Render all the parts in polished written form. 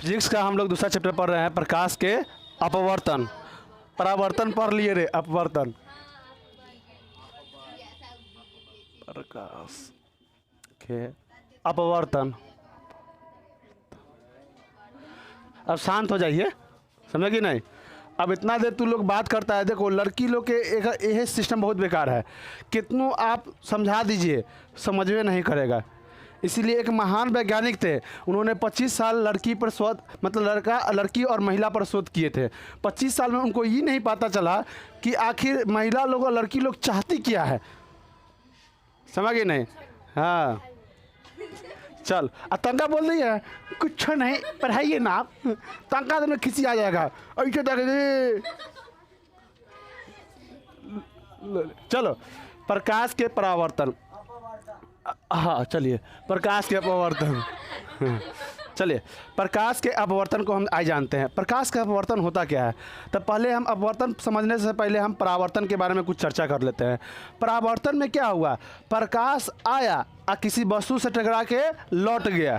Physics का हम लोग दूसरा चैप्टर पढ़ रहे हैं, प्रकाश के अपवर्तन। परावर्तन पढ़ लिए रे, अपवर्तन। प्रकाश के अपवर्तन। अब शांत हो जाइए, समझे कि नहीं। अब इतना देर तू लोग बात करता है। देखो लड़की लोग के एक यह सिस्टम बहुत बेकार है, कितनों आप समझा दीजिए समझ में नहीं करेगा। इसीलिए एक महान वैज्ञानिक थे, उन्होंने 25 साल लड़की पर शोध, मतलब लड़की और महिला पर शोध किए थे। 25 साल में उनको ये नहीं पता चला कि आखिर महिला लोग और लड़की लोग चाहती क्या है। समझ गए नहीं। हाँ चल, तंका बोल रही है कुछ नहीं, पढ़ाइए ना आप। तंका तो खिंची आ जाएगा ऐसे तक। चलो, प्रकाश के परावर्तन। हाँ चलिए, प्रकाश के अपवर्तन। चलिए, प्रकाश के अपवर्तन को हम आज जानते हैं। प्रकाश का अपवर्तन होता क्या है। तो पहले हम अपवर्तन समझने से पहले हम परावर्तन के बारे में कुछ चर्चा कर लेते हैं। परावर्तन में क्या हुआ, प्रकाश आया और किसी वस्तु से टकरा के लौट गया,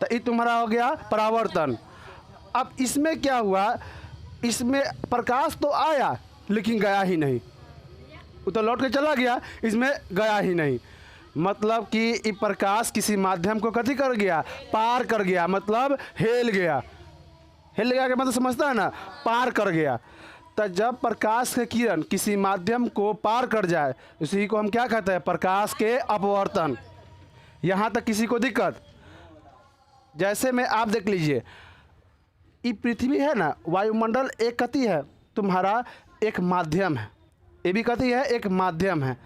तो ये तुम्हारा हो गया परावर्तन। अब इसमें क्या हुआ, इसमें प्रकाश तो आया लेकिन गया ही नहीं, वो तो लौट के चला गया, इसमें गया ही नहीं। मतलब कि ये प्रकाश किसी माध्यम को कथी कर गया, पार कर गया, मतलब हेल गया। हेल गया के मतलब समझता है ना, पार कर गया। तो जब प्रकाश के किरण किसी माध्यम को पार कर जाए, उसी को हम क्या कहते हैं, प्रकाश के अपवर्तन। यहाँ तक किसी को दिक्कत। जैसे में आप देख लीजिए, ये पृथ्वी है ना, वायुमंडल एक कथी है, तुम्हारा एक माध्यम है, ये भी कथी है, एक माध्यम है।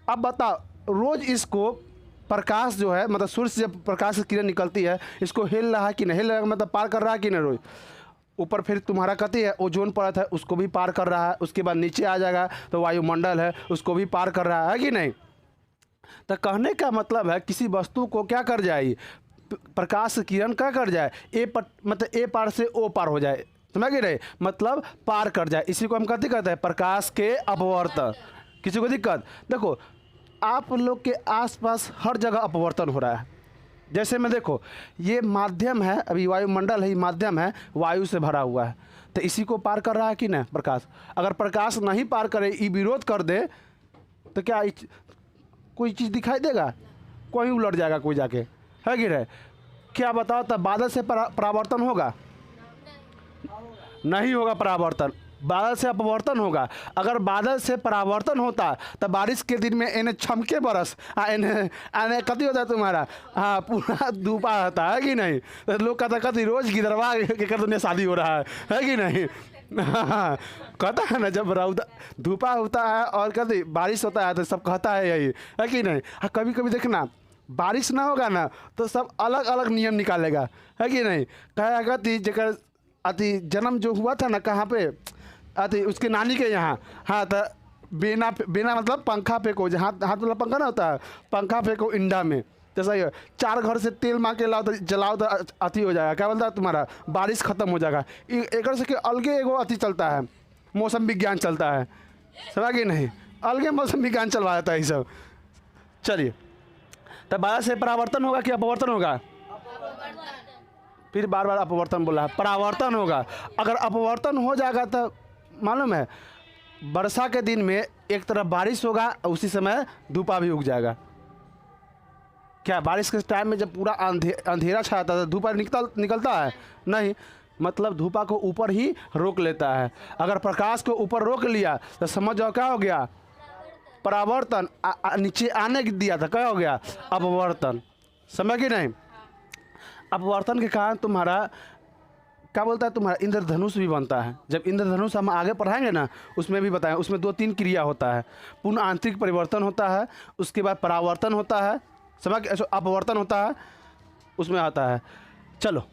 अब बताओ, रोज़ इसको प्रकाश जो है, मतलब सूर्य से जब प्रकाश की किरण निकलती है, इसको हिल रहा है कि नहीं, हिल रहा है मतलब पार कर रहा है कि नहीं रोज। ऊपर फिर तुम्हारा कथी है, ओजोन परत है, उसको भी पार कर रहा है। उसके बाद नीचे आ जाएगा तो वायुमंडल है, उसको भी पार कर रहा है कि नहीं। तो कहने का मतलब है किसी वस्तु को क्या कर जाए, प्रकाश की किरण क्या कर जाए, मतलब ए पार से ओ पार हो जाए, समझ गए, मतलब पार कर जाए। इसी को हम कथी कहते हैं, प्रकाश के अपवर्तन। किसी को दिक्कत। देखो आप लोग के आसपास हर जगह अपवर्तन हो रहा है। जैसे में देखो, ये माध्यम है, अभी वायुमंडल है, ये माध्यम है, वायु से भरा हुआ है, तो इसी को पार कर रहा है कि नहीं प्रकाश। अगर प्रकाश नहीं पार करे, ये विरोध कर दे, तो क्या कोई चीज़ दिखाई देगा, कोई उलट जाएगा कोई जाके, है कि नहीं। क्या बताओ, तब बादल से परावर्तन होगा, नहीं होगा परावर्तन। बादल से अपवर्तन होगा। अगर बादल से परावर्तन होता तो बारिश के दिन में इन्हें छमके बरस इन्हें कति होता है तुम्हारा, हाँ पूरा धूपा होता है कि नहीं। तो लोग कहता कति रोज गिदरवा के कर दुनिया शादी हो रहा है कि नहीं। हाँ कहता है ना, जब रौदा धूपा होता है और कभी बारिश होता है तो सब कहता है यही, है कि नहीं। हाँ कभी कभी देखना, बारिश ना होगा ना तो सब अलग अलग नियम निकालेगा, है कि नहीं। कहेगा जगह अति जन्म जो हुआ था ना, कहाँ पे, अति उसके नानी के यहाँ, हाँ तो बिना मतलब पंखा फेंको, जहाँ हाथ वाला पंखा ना होता है, पंखा फेंको इंडा में, तो सही है। 4 घर से तेल मार के लाओ तो जलाओ तो अति हो जाएगा, क्या बोलता है तुम्हारा, बारिश खत्म हो जाएगा। एक से अलगे एगो अति चलता है, मौसम विज्ञान चलता है, समझा कि नहीं, अलगे मौसम विज्ञान चलवा जाता है ये सब। चलिए, तो बादल से परावर्तन होगा कि अपवर्तन होगा, फिर बार बार अपवर्तन बोला है, परावर्तन होगा। अगर अपवर्तन हो जाएगा तो मालूम है, वर्षा के दिन में एक तरफ बारिश होगा, उसी समय धूपा भी उग जाएगा। क्या बारिश के टाइम में जब पूरा अंधेरा छाता है, धूपा निकलता है नहीं, मतलब धूपा को ऊपर ही रोक लेता है। अगर प्रकाश को ऊपर रोक लिया तो समझ जाओ क्या हो गया, परावर्तन। नीचे आने दिया था, क्या हो गया, अपवर्तन। समझ कि नहीं। अपवर्तन के कारण तुम्हारा क्या बोलता है, तुम्हारा इंद्रधनुष भी बनता है। जब इंद्रधनुष हम आगे पढ़ाएंगे ना, उसमें भी बताएं, उसमें 2-3 क्रिया होता है। पूर्ण आंतरिक परिवर्तन होता है, उसके बाद परावर्तन होता है, समझ, अपवर्तन होता है, उसमें आता है। चलो,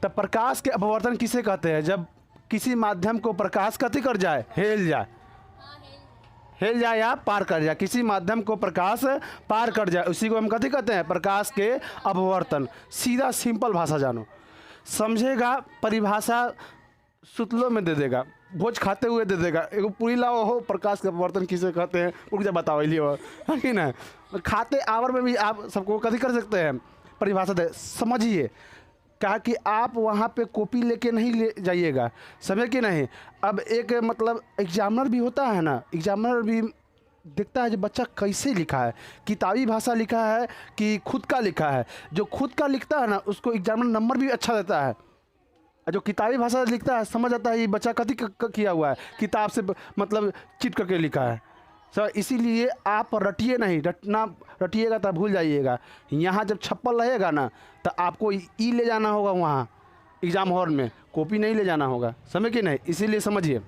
तब प्रकाश के अपवर्तन किसे कहते हैं, जब किसी माध्यम को प्रकाश कथी कर जाए, हेल जाए, हेल जाए या पार कर जाए, किसी माध्यम को प्रकाश पार कर जाए, उसी को हम कथी कहते हैं, प्रकाश के अपवर्तन। सीधा सिंपल भाषा जानो, समझेगा, परिभाषा सुतलों में दे देगा, भोज खाते हुए दे देगा। एगो पूरी लाओ हो, प्रकाश के अपवर्तन किसे कहते हैं, उनको जब बताओ लिए हो, है कि नहीं। खाते आवर में भी आप सबको कथी कर सकते हैं, परिभाषा दे, समझिए। कहा कि आप वहाँ पे कॉपी लेके नहीं ले जाइएगा, समझे कि नहीं। अब एक मतलब एग्जामिनर भी होता है ना, एग्जामिनर भी देखता है जो बच्चा कैसे लिखा है, किताबी भाषा लिखा है कि खुद का लिखा है। जो खुद का लिखता है ना उसको एग्जामिनर नंबर भी अच्छा देता है, और जो किताबी भाषा लिखता है समझ आता है ये बच्चा कथी किया हुआ है, किताब से मतलब चिट करके लिखा है। सर इसीलिए आप रटिए नहीं, रटिएगा तो भूल जाइएगा। यहाँ जब छप्पल रहेगा ना तो आपको ई ले जाना होगा वहाँ एग्ज़ाम हॉल में, कॉपी नहीं ले जाना होगा, समझ कि नहीं। इसीलिए समझिए,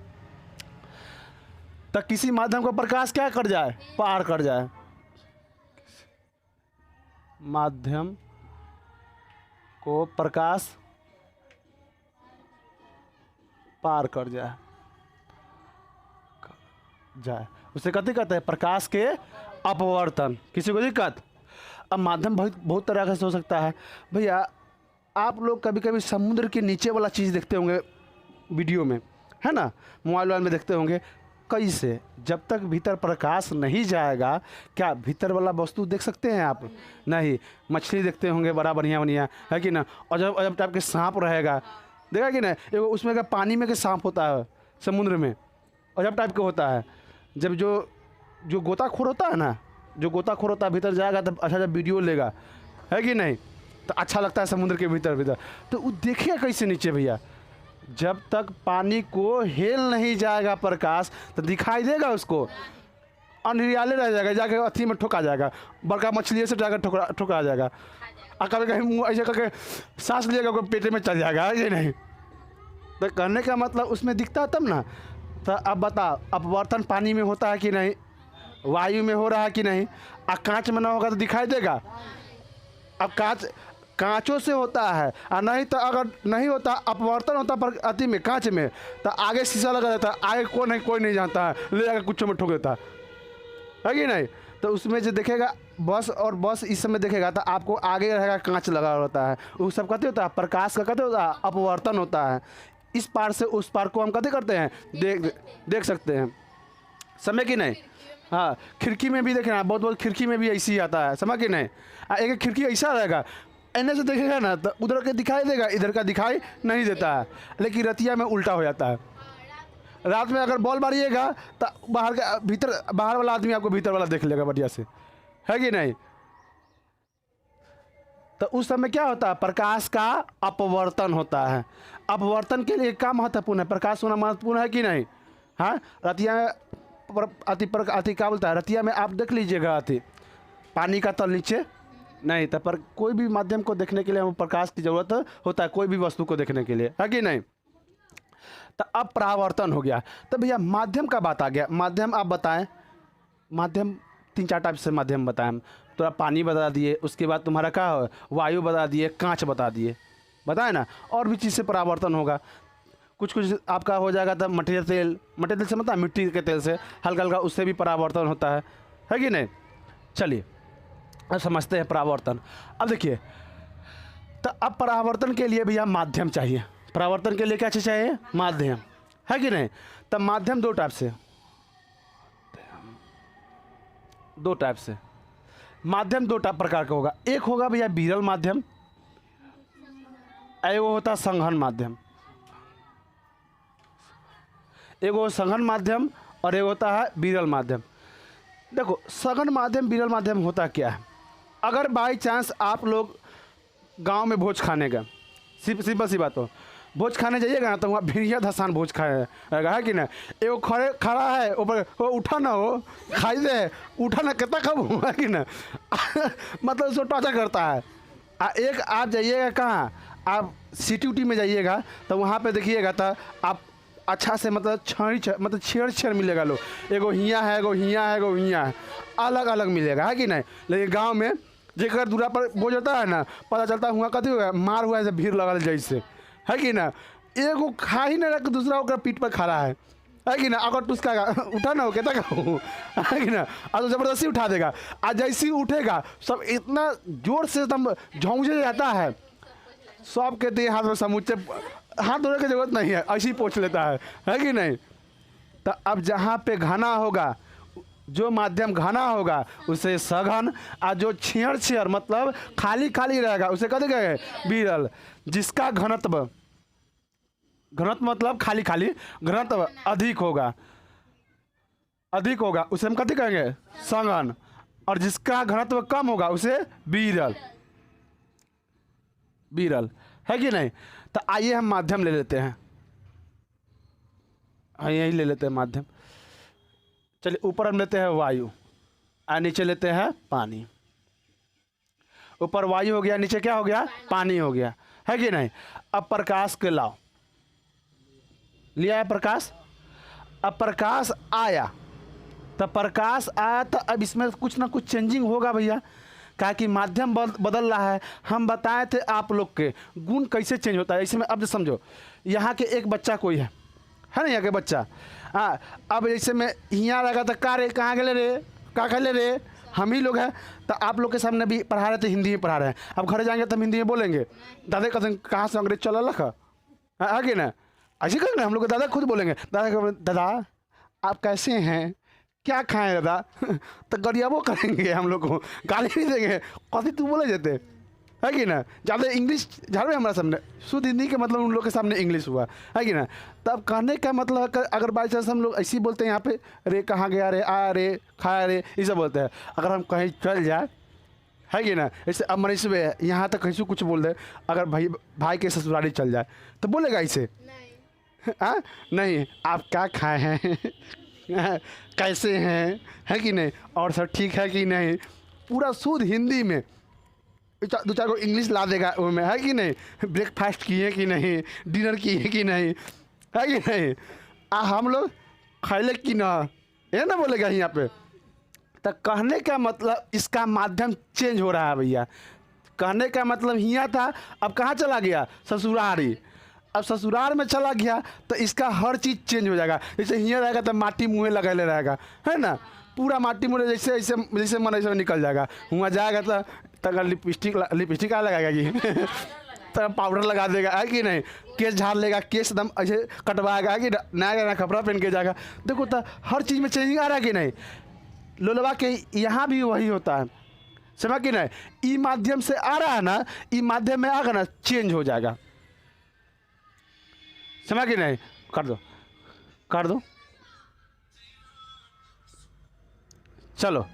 तो किसी माध्यम को प्रकाश क्या कर जाए, पार कर जाए, माध्यम को प्रकाश पार कर जाए उसे कथी कहते हैं, प्रकाश के अपवर्तन। किसी को दिक्कत। अब माध्यम बहुत तरह से हो सकता है भैया। आप लोग कभी कभी समुद्र के नीचे वाला चीज़ देखते होंगे वीडियो में, है ना, मोबाइल में देखते होंगे। कैसे, जब तक भीतर प्रकाश नहीं जाएगा क्या भीतर वाला वस्तु देख सकते हैं आप? नहीं। मछली देखते होंगे बड़ा बढ़िया है कि ना, और जब अजब टाइप के सांप रहेगा, देखा कि नहीं, उसमें का पानी में के सांप होता है समुद्र में, अजब टाइप का होता है। जब जो गोताखोर होता है ना, जो गोताखोर होता है भीतर जाएगा तब अच्छा जब वीडियो लेगा, है कि नहीं, तो अच्छा लगता है समुद्र के भीतर। तो वो देखिए कैसे नीचे भैया, जब तक पानी को हेल नहीं जाएगा प्रकाश तो दिखाई देगा उसको, अनरियाले रह जाएगा, जाके अथी में ठोका जाएगा, बड़का मछली से जाकर ठोका जाएगा, और कभी कहीं मुँह ऐसे करके सांस लिएगा पेट में चल जाएगा, ये नहीं। तो कहने का मतलब उसमें दिखता है तब ना। तो अब बता, अपवर्तन पानी में होता है कि नहीं, वायु में हो रहा है कि नहीं, और कांच में ना होगा तो दिखाई देगा। अब कांचों से होता है, और नहीं तो अगर नहीं होता, अपवर्तन होता पर अति में कांच में, तो आगे शीशा लगा रहता है, आगे कोई नहीं जानता है, ले जाकर कुछ में ठोक देता है कि नहीं। तो उसमें जो देखेगा बस, और बस इस समय देखेगा तो आपको आगे रहेगा कांच लगा होता है, वो सब कहते होता है प्रकाश का, कहते होता है अपवर्तन होता है। इस पार से उस पार को हम कहते करते हैं, देख सकते हैं, समझ कि नहीं। हाँ, खिड़की में भी देखना, बहुत खिड़की में भी ऐसी ही आता है, समझ कि नहीं। एक खिड़की ऐसा रहेगा, एने से देखेगा ना तो उधर का दिखाई देगा, इधर का दिखाई नहीं देता है, लेकिन रतिया में उल्टा हो जाता है। रात में अगर बॉल मारिएगा तो बाहर वाला आदमी आपको भीतर वाला देख लेगा बढ़िया से, है कि नहीं। तो उस समय क्या होता है, प्रकाश का अपवर्तन होता है। अपवर्तन के लिए क्या महत्वपूर्ण है, प्रकाश होना महत्वपूर्ण है कि नहीं। हाँ, रतिया में अति क्या बोलता है, रतिया में आप देख लीजिएगा अति पानी का तल नीचे नहीं, तो पर कोई भी माध्यम को देखने के लिए हमें प्रकाश की ज़रूरत होता है, कोई भी वस्तु को देखने के लिए, है कि नहीं। तो अब परावर्तन हो गया, तो भैया माध्यम का बात आ गया। माध्यम आप बताएं, माध्यम 3-4 टाइप से माध्यम बताएं। थोड़ा पानी बता दिए, उसके बाद तुम्हारा क्या हो, वायु बता दिए, कांच बता दिए, बताए ना। और भी चीज़ से परावर्तन होगा, कुछ आपका हो जाएगा तब मटेरियल तेल से मतलब मिट्टी के तेल से हल्का हल्का, उससे भी परावर्तन होता है कि नहीं। चलिए अब समझते हैं परावर्तन। अब देखिए, तो अब परावर्तन के लिए भैया माध्यम चाहिए। परावर्तन के लिए क्या चीज़ चाहिए, माध्यम, है कि नहीं। तब माध्यम दो टाइप से माध्यम दो प्रकार का होगा। एक होगा भैया विरल माध्यम, एगो होता संघन माध्यम। एगो संघन माध्यम और एगो होता है विरल माध्यम। देखो सघन माध्यम विरल माध्यम होता क्या है, अगर बाई चांस आप लोग गांव में भोज खाने का, सिंपल सी बात हो, भोज खाने जाइएगा ना तो वहाँ भिड़िया धसान भोज खाएगा, है कि ना। एगो खड़ा है ऊपर, वो उठा ना हो खाई दे, उठा ना कितना खाओ, है कि ना मतलब उसको टॉर्चर करता है। एक आप जाइएगा कहाँ, आप सिटी में जाइएगा तो वहाँ पे देखिएगा तो आप अच्छा से मतलब छेड़ मिलेगा लोग, एगो हियाँ है, एगो हियाँ है, एगो हियाँ है, अलग अलग मिलेगा, है कि नहीं। लेकिन गांव में जेकर दूरा पर बोझ होता है ना, पता चलता हुआ कथी हुआ, मार हुआ ऐसे भीड़ लगल जैसे, है कि ना। एगो खा ही नहीं रहा, दूसरा ओकर पीठ पर खड़ा है कि ना। अगर तो उसका उठा ना हो कहता है कि ना, और तो ज़बरदस्ती उठा देगा, आज जैसे ही उठेगा सब इतना जोर से एकदम झोंझे जाता है, सब कहते हैं हाथ में समूचे, हाथ धोने की जरूरत नहीं है, ऐसे ही पोंछ लेता है कि नहीं। तो अब जहाँ पे घना होगा जो माध्यम घना होगा उसे सघन, और जो छेयर छेयर मतलब खाली खाली रहेगा उसे कहते कहेंगे विरल। जिसका घनत्व, घनत्व मतलब खाली खाली, घनत्व अधिक होगा, अधिक होगा उसे हम कहते कहेंगे सघन, और जिसका घनत्व कम होगा उसे विरल। विरल है कि नहीं। तो आइए हम माध्यम ले लेते हैं, हाँ यही ले लेते हैं माध्यम। चलिए ऊपर हम लेते हैं वायु और नीचे लेते हैं पानी। ऊपर वायु हो गया, नीचे क्या हो गया, पानी हो गया, है कि नहीं। अब प्रकाश के लाओ, लिया है प्रकाश। अब प्रकाश आया, तो प्रकाश आया तो अब इसमें कुछ ना कुछ चेंजिंग होगा भैया, क्या कि माध्यम बदल रहा है। हम बताए थे आप लोग के गुण कैसे चेंज होता है। इसमें अब समझो, यहाँ के एक बच्चा कोई है ना, यहाँ के बच्चा, हाँ अब जैसे मैं यहाँ रहेगा तो का रे कहाँ गए रे, का खेले रे, हम ही लोग हैं। तो आप लोग के सामने भी पढ़ा रहे थे, हिंदी में पढ़ा रहे हैं। अब घर जाएंगे तो हम हिंदी में बोलेंगे, दादा कहते कहाँ से अंग्रेज चल लख आगे ना, ऐसे करेंगे हम लोग। दादा खुद बोलेंगे, दादा आप कैसे हैं, क्या खाएं दादा तो गरियाबो करेंगे हम लोग को, गाली नहीं देंगे, कथी तू बोले जाते है कि ना। ज़्यादा इंग्लिश झाड़े हमारे सामने, शुद्ध हिंदी के मतलब उन लोग के सामने इंग्लिश हुआ, है कि ना। तब कहने का मतलब अगर बाई चांस हम लोग ऐसे ही बोलते हैं यहाँ पे, रे कहाँ गया रे, आ रे, खाया रे, ये सब बोलते हैं। अगर हम कहीं चल जाए, है कि ना, जैसे अब मनीष में यहाँ तक कैसे कुछ बोल दे, अगर भाई के ससुराली चल जाए तो बोलेगा इसे, हाँ नहीं, आप क्या खाए हैं कैसे हैं, है कि नहीं, और सब ठीक है कि नहीं, पूरा शुद्ध हिंदी में। दो चार को इंग्लिश ला देगा वो में, है कि नहीं, ब्रेकफास्ट किए कि नहीं, डिनर किए कि नहीं, है कि नहीं, हम लोग खैले कि ना, ये ना बोलेगा यहाँ पे। तो कहने का मतलब इसका माध्यम चेंज हो रहा है भैया। कहने का मतलब यहाँ था, अब कहाँ चला गया, ससुरारी। अब ससुराल में चला गया तो इसका हर चीज़ चेंज हो जाएगा। जैसे यहाँ रहेगा तो माटी मुँह लगेले रहेगा, है ना, पूरा माटी मुँह जैसे ऐसे जैसे मन ऐसे निकल जाएगा। वहाँ जाएगा तो लिपस्टिक आ लगाएगा कि तो पाउडर लगा देगा, है कि नहीं, केस झाड़ लेगा, केस एकदम ऐसे कटवाएगा, है कि नया नया कपड़ा पहन के जाएगा। देखो तो हर चीज़ में चेंजिंग आ रहा है कि नहीं। लोलवा के यहाँ भी वही होता है, समझ कि नहीं। ई माध्यम से आ रहा है ना, ई माध्यम में आगा ना चेंज हो जाएगा, समझ कि नहीं। कर दो, कर दो, चलो।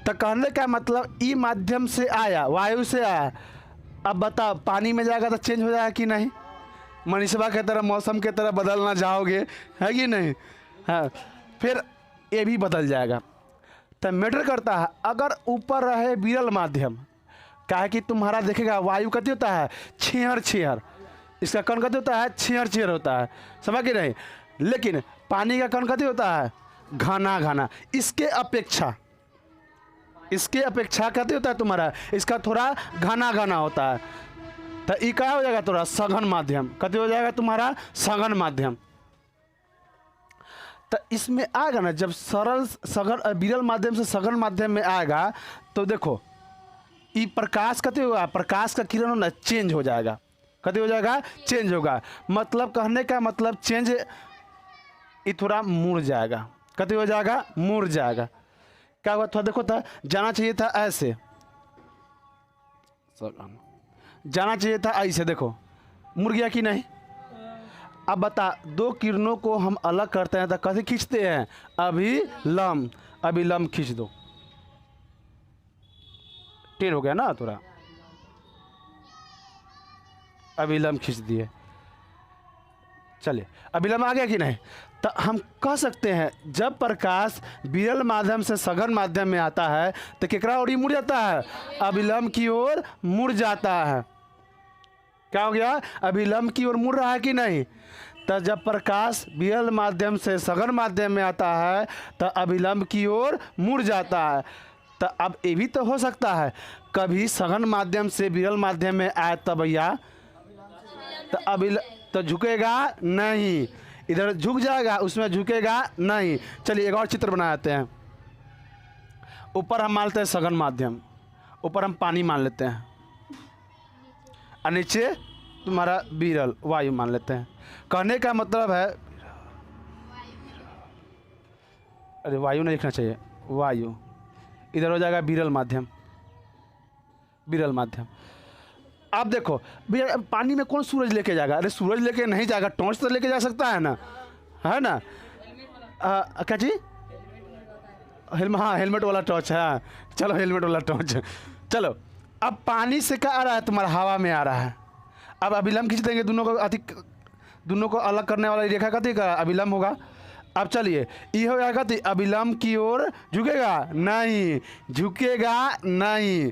तो कहने का मतलब ई माध्यम से आया, वायु से आया। अब बताओ पानी में जाएगा तो चेंज हो जाएगा कि नहीं। मनीषवा की तरह, मौसम की तरह बदलना चाहोगे, है कि नहीं, हाँ फिर ये भी बदल जाएगा। तो मैटर करता है अगर ऊपर रहे विरल माध्यम, क्या है कि तुम्हारा देखेगा वायु कति होता है छेहर छेहर, इसका कण कति होता है छेहर छेहर होता है, समझ कि नहीं। लेकिन पानी का कण कति होता है घना घना, इसके अपेक्षा कति होता है तुम्हारा, इसका थोड़ा घना घना होता है। तो ये क्या हो जाएगा थोड़ा सघन माध्यम, कति हो जाएगा तुम्हारा सघन माध्यम। तो इसमें आएगा ना जब सरल सघन विरल माध्यम से सघन माध्यम में आएगा, तो देखो ये प्रकाश कति होगा, प्रकाश का किरण ना चेंज हो जाएगा, कति हो जाएगा चेंज होगा। मतलब कहने का मतलब चेंज, ये थोड़ा मुड़ जाएगा, कति हो जाएगा मुड़ जाएगा। क्या हुआ थोड़ा देखो था, जाना चाहिए था ऐसे, जाना चाहिए था ऐसे, देखो मुड़ गया कि नहीं। अब बता, दो किरणों को हम अलग करते हैं तो कैसे खींचते हैं, अभिलंब, अभिलंब खींच दो, टेढ़ हो गया ना थोड़ा, अभिलंब खींच दिए। चलिए अभिलंब आ गया कि नहीं। तो हम कह सकते हैं जब प्रकाश विरल माध्यम से सघन माध्यम में आता है तो केकरा ओर मुड़ जाता है, अभिलंब की ओर मुड़ जाता है। क्या हो गया, अभिलंब की ओर मुड़ रहा है कि नहीं। तो जब प्रकाश विरल माध्यम से सघन माध्यम में आता है तो अभिलंब की ओर मुड़ जाता है। तो अब ये भी तो हो सकता है कभी सघन माध्यम से विरल माध्यम में आए तो भैया, तो तो झुकेगा नहीं, इधर झुक जाएगा उसमें झुकेगा नहीं। चलिए एक और चित्र बनाते हैं। ऊपर हम मान लेते हैं सघन माध्यम, ऊपर हम पानी मान लेते हैं, और नीचे तुम्हारा विरल वायु मान लेते हैं। कहने का मतलब है, अरे वायु नहीं लिखना चाहिए, वायु, इधर हो जाएगा विरल माध्यम, विरल माध्यम। अब देखो भैया पानी में कौन सूरज लेके जाएगा? अरे सूरज लेके नहीं जाएगा, टॉर्च तो लेके जा सकता है ना, है ना? क्या जी? हाँ हेलमेट वाला टॉर्च है। हाँ चलो हेलमेट वाला टॉर्च। चलो अब पानी से क्या आ रहा है तुम्हारा? हवा में आ रहा है। अब अभिलंब खींच देंगे, दोनों को अधिक, दोनों को अलग करने वाली रेखा कथी का? अभिलंब होगा। अब चलिए ये हो जाएगा तो अभिलंब की ओर झुकेगा नहीं, झुकेगा नहीं।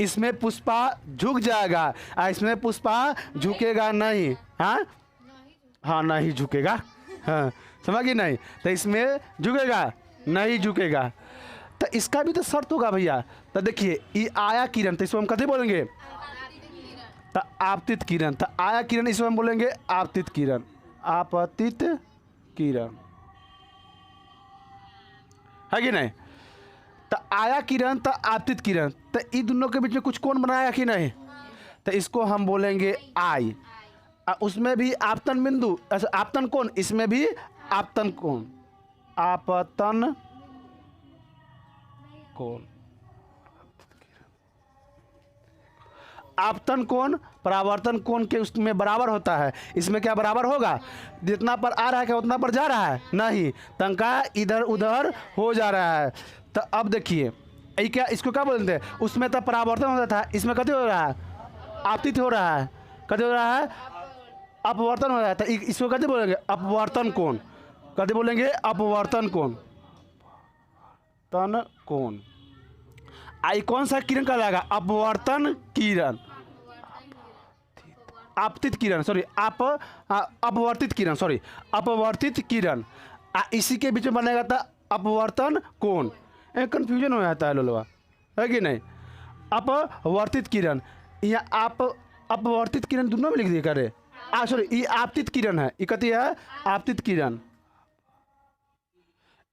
इसमें पुष्पा झुक जाएगा और इसमें पुष्पा झुकेगा नहीं। हाँ हाँ नहीं झुकेगा। हाँ समझ नहीं, तो इसमें झुकेगा नहीं, झुकेगा। तो इसका भी तो शर्त होगा भैया। तो देखिए ये आया किरण, तो इसको हम कथी बोलेंगे? तो आपतित किरण। तो आया किरण इसको हम बोलेंगे आपतित किरण, आपतित किरण, है कि नहीं? तो आया किरण तो आपतित किरण, तो इन दोनों के बीच में कुछ कोण बनाया कि नहीं? तो इसको हम बोलेंगे आई। उसमें भी आपतन बिंदु, आपतन कोण, इसमें भी आपतन कोण, आपतन कोण, आपतन कोण परावर्तन कोण के उसमें बराबर होता है। इसमें क्या बराबर होगा? जितना पर आ रहा है क्या उतना पर जा रहा है? नहीं, तंका इधर उधर हो जा रहा है। तो अब देखिए ये क्या, इसको क्या बोलते हैं? उसमें तो परावर्तन होता था, इसमें कथी हो रहा है? आपतित हो रहा है। कथी हो रहा है? अपवर्तन हो रहा है। तो इसको कथी बोलेंगे? अपवर्तन कोण। कथी बोलेंगे? अपवर्तन कोण, तन कोण। आई कौन सा किरण कहलाएगा? अपवर्तन किरण, आपतित किरण, सॉरी अपवर्तित किरण, सॉरी अपवर्तित किरण। इसी के बीच में बनेगा था अपवर्तन कोण। कंफ्यूजन हो जाता है लोलवा, है कि नहीं? अपवर्तित किरण, यहाँ आप अपवर्तित किरण दोनों में लिख दिए करे। सॉरी ये आपतित किरण है, ये कथी है? आपतित किरण,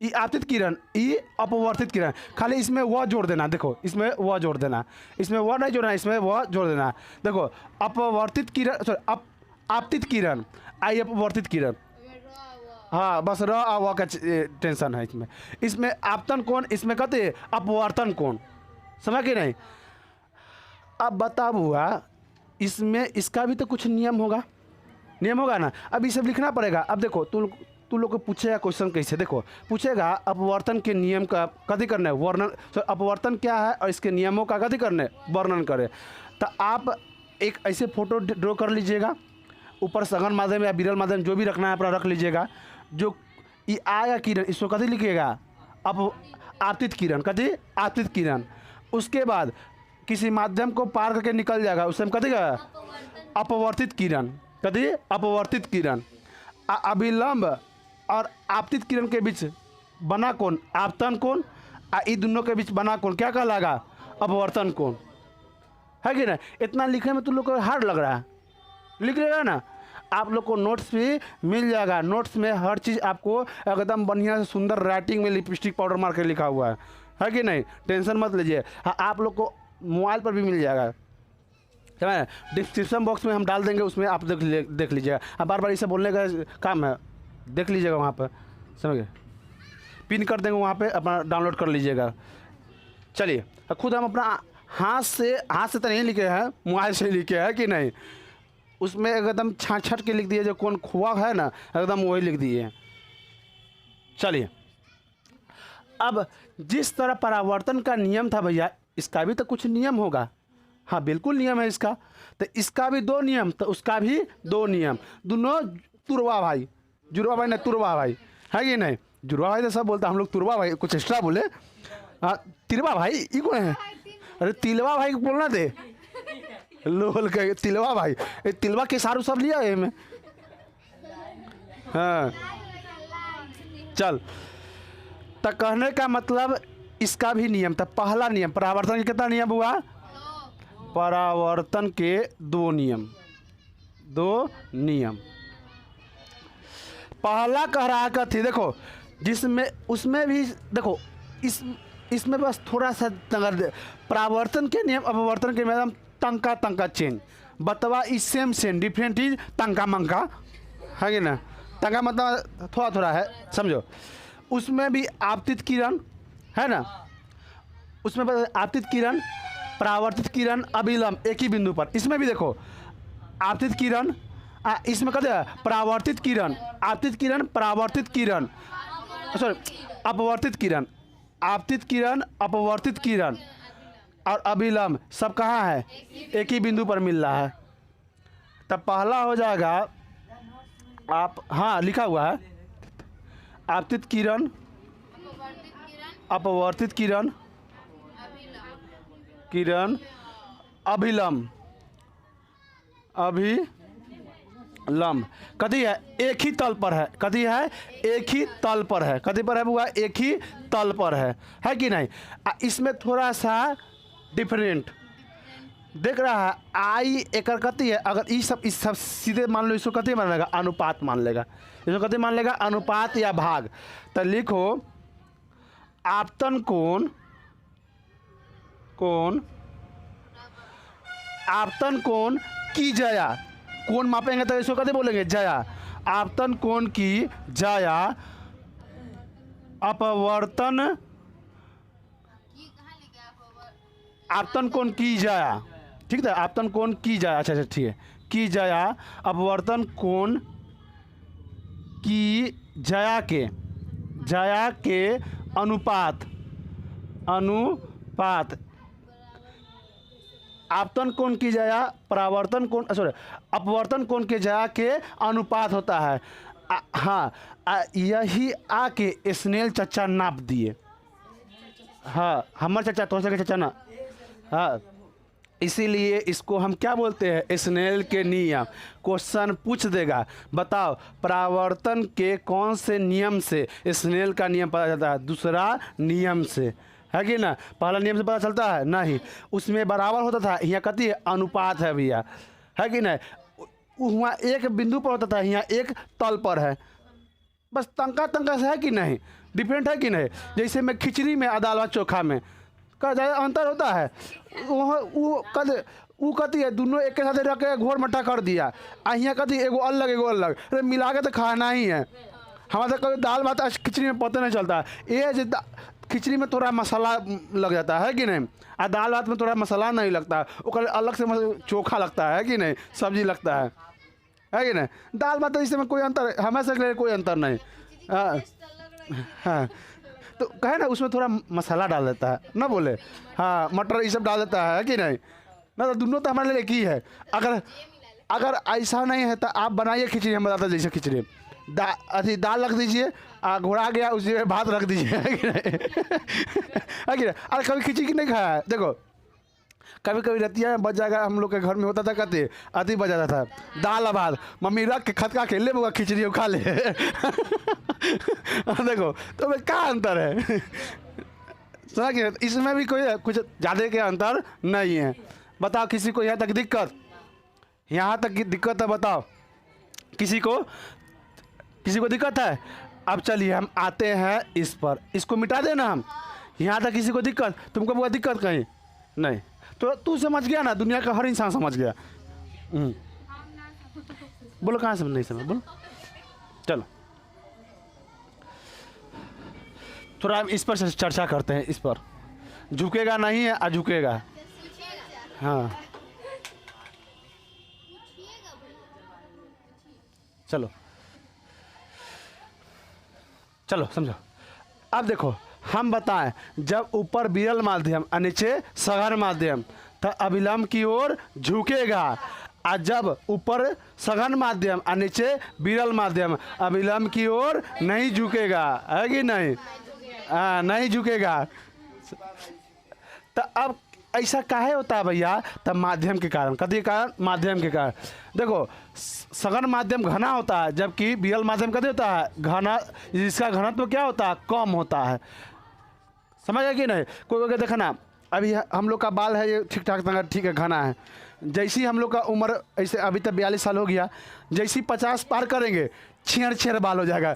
ये आपतित किरण, ये अपवर्तित किरण। खाली इसमें वह जोड़ देना, देखो इसमें वह जोड़ देना, इसमें वह नहीं जोड़ना, इसमें वह जोड़ देना। देखो अपवर्तित किरण, सॉरी आपतित किरण, आई अपवर्तित किरण। हाँ बस र व का टेंशन है इसमें। इसमें आपतन कोण, इसमें कहते हैं अपवर्तन कोण, समझ के नहीं? अब बता हुआ इसमें इसका भी तो कुछ नियम होगा, नियम होगा ना। अब ये सब लिखना पड़ेगा। अब देखो तू लोग को पूछेगा क्वेश्चन कैसे, देखो पूछेगा अपवर्तन के नियम का कथी करना है? वर्णन। तो अपवर्तन क्या है और इसके नियमों का कथी करना है? वर्णन करें। तो आप एक ऐसे फोटो ड्रॉ कर लीजिएगा, ऊपर सघन माध्यम या विरल माध्यम जो भी रखना है अपना रख लीजिएगा। जो ये आया किरण, इसको कथी लिखिएगा? आपतित किरण, कथी? आपतित किरण। उसके बाद किसी माध्यम को पार करके निकल जाएगा, उससे हम कथी का? अपवर्तित किरण, कथी? अपवर्तित किरण। अभिलंब और आपतित किरण के बीच बना कोण आपतन कोण, इन दोनों के बीच बना कोण क्या कहलाएगा? अपवर्तन कोण, है कि नहीं? इतना लिखने में तुम लोग को हार्ड लग रहा है? लिख लेगा ना, आप लोग को नोट्स भी मिल जाएगा। नोट्स में हर चीज़ आपको एकदम बढ़िया से सुंदर राइटिंग में लिपस्टिक पाउडर मार के लिखा हुआ है कि नहीं? टेंशन मत लीजिए। हाँ आप लोग को मोबाइल पर भी मिल जाएगा, समझ? डिस्क्रिप्शन बॉक्स में हम डाल देंगे, उसमें आप देख लीजिएगा। अब बार बार इसे बोलने का काम है, देख लीजिएगा वहाँ पर, समझ गए? पिन कर देंगे वहाँ पे, अपना डाउनलोड कर लीजिएगा। चलिए खुद हम अपना हाथ से तो नहीं लिखे हैं, मोबाइल से लिखे हैं कि नहीं? उसमें एकदम छाट के लिख दिए, जो कौन खुआ है ना एकदम वही लिख दिए। चलिए अब जिस तरह परावर्तन का नियम था भैया, इसका भी तो कुछ नियम होगा। हाँ बिल्कुल नियम है इसका। तो इसका भी दो नियम, तो उसका भी दो नियम। दोनों तुरवा भाई, जुड़वा भाई नहीं तुरवा भाई, है कि नहीं? जुड़वा भाई तो सब बोलता, हम लोग तुरवा भाई कुछ एक्स्ट्रा बोले। हाँ तिलवा भाई ये कौन है? अरे तिलवा भाई बोलना दे, लोल के तिलवा भाई, तिलवा के सारू सब लिया है में। हाँ चल, तो कहने का मतलब इसका भी नियम था। पहला नियम परावर्तन के कितना नियम हुआ? परावर्तन के दो नियम, दो नियम। पहला कह रहा का थी, देखो जिसमें उसमें भी देखो इसमें बस थोड़ा सा परावर्तन के नियम अपवर्तन के नियम तंका चेंज बतवा इस सेम डिफरेंट इज तंका मंका, है कि ना? तंका मतलब थोड़ा थोड़ा है, समझो। उसमें भी आपतित किरण है ना। उसमें आपतित किरण, परावर्तित किरण, अभिलंब एक ही बिंदु पर। इसमें भी देखो आपतित किरण, इसमें कहते हैं परावर्तित किरण, आपतित किरण, परावर्तित किरण, सॉरी अपवर्तित किरण, आपतित किरण, अपवर्तित किरण और अभिलंब सब कहाँ है, एक ही बिंदु पर मिल रहा है। तब पहला हो जाएगा आप, हाँ लिखा हुआ है, आपतित किरण, अपवर्तित किरण, किरण, अभिलंब, अभिलंब कथी है, एक ही तल पर है। कथी है, एक ही तल पर है। कथी पर है बुआ, एक ही तल पर है कि नहीं। इसमें थोड़ा सा डिफरेंट देख रहा है, आई एकर कथी है, अगर इस सब सीधे मान लो, इसको कथी मान लेगा, अनुपात मान लेगा। इसको कथी मान लेगा, अनुपात या भाग। तो लिखो आपतन कोण, आपतन कोण की जया, कोण मापेंगे तो इसको कथी बोलेंगे, जया। आपतन कोण की जया अपवर्तन, आपतन कोण की जया, ठीक है, आपतन कोण की जया, अच्छा ठीक है, की जया अपवर्तन कोण की जया के अनुपात आपतन कोण की जया परावर्तन कोण, सॉरी अपवर्तन कोण के जया के अनुपात होता है। हाँ यही आके स्नेल चचा नाप दिए। हाँ हमारे चचा, तो चचा ना, हाँ इसीलिए इसको हम क्या बोलते हैं, स्नेल के नियम। क्वेश्चन पूछ देगा, बताओ परावर्तन के कौन से नियम से स्नेल का नियम पता चलता है, दूसरा नियम से, है कि ना। पहला नियम से पता चलता है नहीं, उसमें बराबर होता था, यहाँ कथी है, अनुपात है भैया, है कि नहीं। वहाँ एक बिंदु पर होता था, यहाँ एक तल पर है, बस तंका से, है कि नहीं, डिफरेंट है कि नहीं। जैसे मैं खिचड़ी में, दाल भात चोखा में का ज़्यादा अंतर होता है। वो कथी है, दोनों एक के साथ रख के घोर मट्ठा कर दिया, यहाँ कथी एगो अलग एगो अलग, अरे मिला के तो खाना ही है। हमारा तो कभी दाल भात खिचड़ी में पता नहीं चलता, ये खिचड़ी में थोड़ा मसाला लग जाता है कि नहीं, और दाल भात में थोड़ा मसाला नहीं लगता, वो अलग से चोखा लगता है कि नहीं, सब्जी लगता है कि नहीं। दाल भात तो इसमें कोई अंतर, हमें कोई अंतर नहीं। हाँ तो कहे ना, उसमें थोड़ा मसाला डाल देता है ना, बोले हाँ मटर ये सब डाल देता है कि नहीं ना। तो दोनों तो हमारे लिए एक ही है। अगर ऐसा नहीं है तो आप बनाइए खिचड़ी, हम बताते जैसे खिचड़ी दाल रख दीजिए, घोड़ा गया उस जगह भात रख दीजिए, है कि नहीं, है कि नहीं। अरे कभी खिचड़ी नहीं खाया है, देखो कभी कभी रतिया में बच जाएगा, हम लोग के घर में होता था, कहते अति बच जाता था, दाल भात मम्मी रख के खतका के ले बुआ खिचड़ी खा ले। देखो तो मैं क्या अंतर है, समझ गए। इसमें भी कोई कुछ ज़्यादा के अंतर नहीं है। बताओ किसी को यहाँ तक दिक्कत, यहाँ तक दिक्कत है, बताओ किसी को दिक्कत है। अब चलिए हम आते हैं इस पर, इसको मिटा देना हम। यहाँ तक किसी को दिक्कत, तुमको बुआ दिक्कत कहीं नहीं, तो तू समझ गया ना, दुनिया का हर इंसान समझ गया। बोलो कहाँ समझ नहीं समझ, बोलो चलो थोड़ा हम इस पर चर्चा करते हैं। इस पर झुकेगा नहीं है, झुकेगा, हाँ चलो समझो। अब देखो हम बताएं, जब ऊपर विरल माध्यम और नीचे सघन माध्यम तो अभिलंब की ओर झुकेगा, और जब ऊपर सघन माध्यम और नीचे विरल माध्यम अभिलंब की ओर नहीं झुकेगा, है कि नहीं, नहीं झुकेगा। तो अब ऐसा काहे होता है भैया, तब माध्यम के कारण, कथी के कारण, माध्यम के कारण। देखो सघन माध्यम घना होता है, जबकि विरल माध्यम कथी होता है, घना, जिसका घनत्व क्या होता है, कम होता है। समझ गए कि नहीं। कोई देखना, अभी हम लोग का बाल है ये ठीक ठाक ठीक है, घना है। जैसी हम लोग का उम्र, ऐसे अभी तक 42 साल हो गया, जैसी 50 पार करेंगे छेड़ बाल हो जाएगा,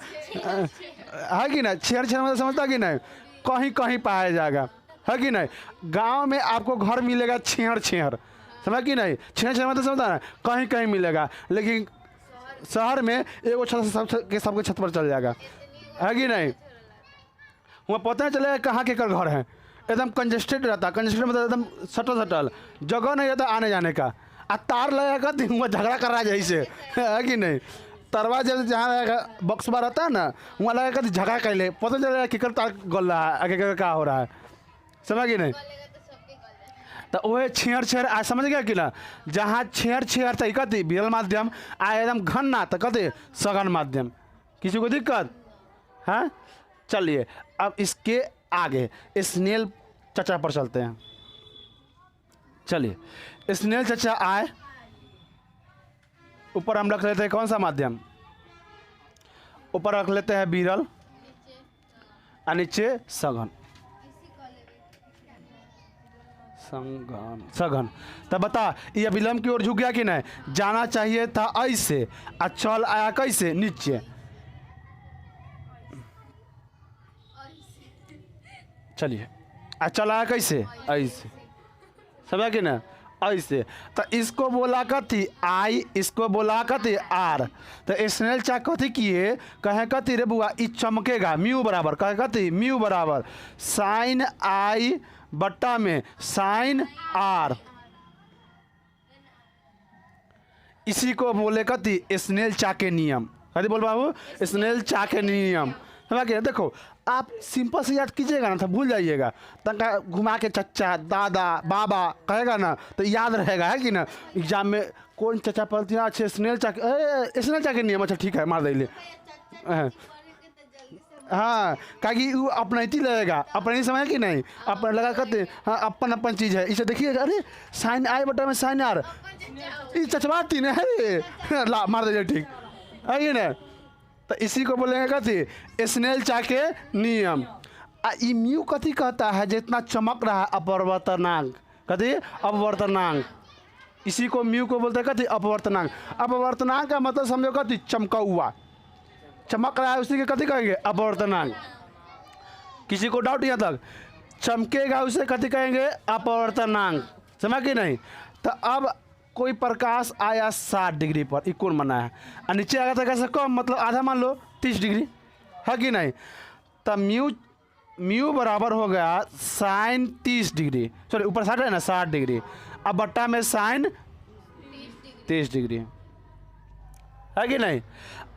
है कि नहीं। छेड़ मतलब समझता कि नहीं, कहीं कहीं पाया जाएगा, है कि नहीं। गांव में आपको घर मिलेगा छेड़, समझ कि नहीं। छेड़ मतलब समझता है, कहीं कहीं मिलेगा, लेकिन शहर में एगो छत से सबके छत पर चल जाएगा, है कि नहीं। वहाँ पता नहीं चलेगा कहाँ के घर है। एकदम कंजेस्टेड रहता, कंजेस्टेड मतलब एकदम सटल सटल, जगह नहीं रहता आने जाने का। आ तार लगेगा तो वहाँ झगड़ा कर रहा है जैसे, है कि नहीं। तरवा जब जहाँ रहेगा बक्स बार रहता है ना, वहाँ लगेगा तो झगड़ा कर ले, पता चलेगा केकर तार गल रहा है, केकर क्या हो रहा है, समझ कि नहीं। तो वह छेड़ छेड़ आ समझ गया कि ना, जहाँ छेड़ छेड़ तो कथी विरल माध्यम, आ एकदम घन ना तो कथी सघन माध्यम। किसी को दिक्कत है? चलिए अब इसके आगे स्नेल चचा पर चलते हैं। चलिए स्नेल चचा आए, ऊपर हम रख लेते हैं कौन सा माध्यम, ऊपर रख लेते हैं विरल और नीचे सघन। सघन तब बता ये विलंब की ओर झुक गया कि नहीं, जाना चाहिए था ऐसे, चल आया कैसे नीचे। चलिए चल आया कैसे ऐसे, समझा कि ना ऐसे। तो इसको बोला कथी आई, इसको बोला कथी आर। तो स्नेल चा कथी किए, कहे कथी रे बुआ ई चमकेगा, म्यू बराबर कहे कथी म्यू बराबर साइन आई बट्टा में साइन आर। इसी को बोले कथी स्नेल चा के नियम। कथी बोल बाबू, स्नेल चा के नियम। समझ गए। देखो आप सिंपल से याद कीजिएगा ना तो भूल जाइएगा, तंका घुमा के चचा दादा बाबा कहेगा ना तो याद रहेगा, है कि ना। एग्जाम में कौन चचा पढ़ती है, अच्छे स्नेल चा के नियम, अच्छा ठीक है मार दे। हाँ कि वो अपनैती लगेगा, अपने समय कि नहीं अपन लगा करते, हाँ अपन अपन चीज़ है। इसे देखिएगा, अरे साइन आई बटा में साइन आर, ये चचवाती नहीं है, ला मार दीजिए, ठीक है कि ना। तो इसी को बोलेंगे कथी स्नेल चा के नियम। ई म्यू कथी कहता है, जितना चमक रहा है अपवर्तनांक, कथी अपवर्तनांक। इसी को म्यू को बोलते हैं कथी अपवर्तनांक। अपवर्तनांक का मतलब समझो कथी चमका हुआ, चमक रहा है उसी के कथी कहेंगे अपवर्तनांक। किसी को डाउट यहाँ तक, चमकेगा उसे कथी कहेंगे अपवर्तनांक, समझ कि नहीं। तो अब कोई प्रकाश आया 60 डिग्री पर, ये कौन मना है, और नीचे आया था कैसे कम, मतलब आधा मान लो 30 डिग्री, है कि नहीं। तब म्यू बराबर हो गया साइन 30 डिग्री, सॉरी ऊपर 60 है ना 60 डिग्री, अब बट्टा में साइन 30 डिग्री, है कि नहीं।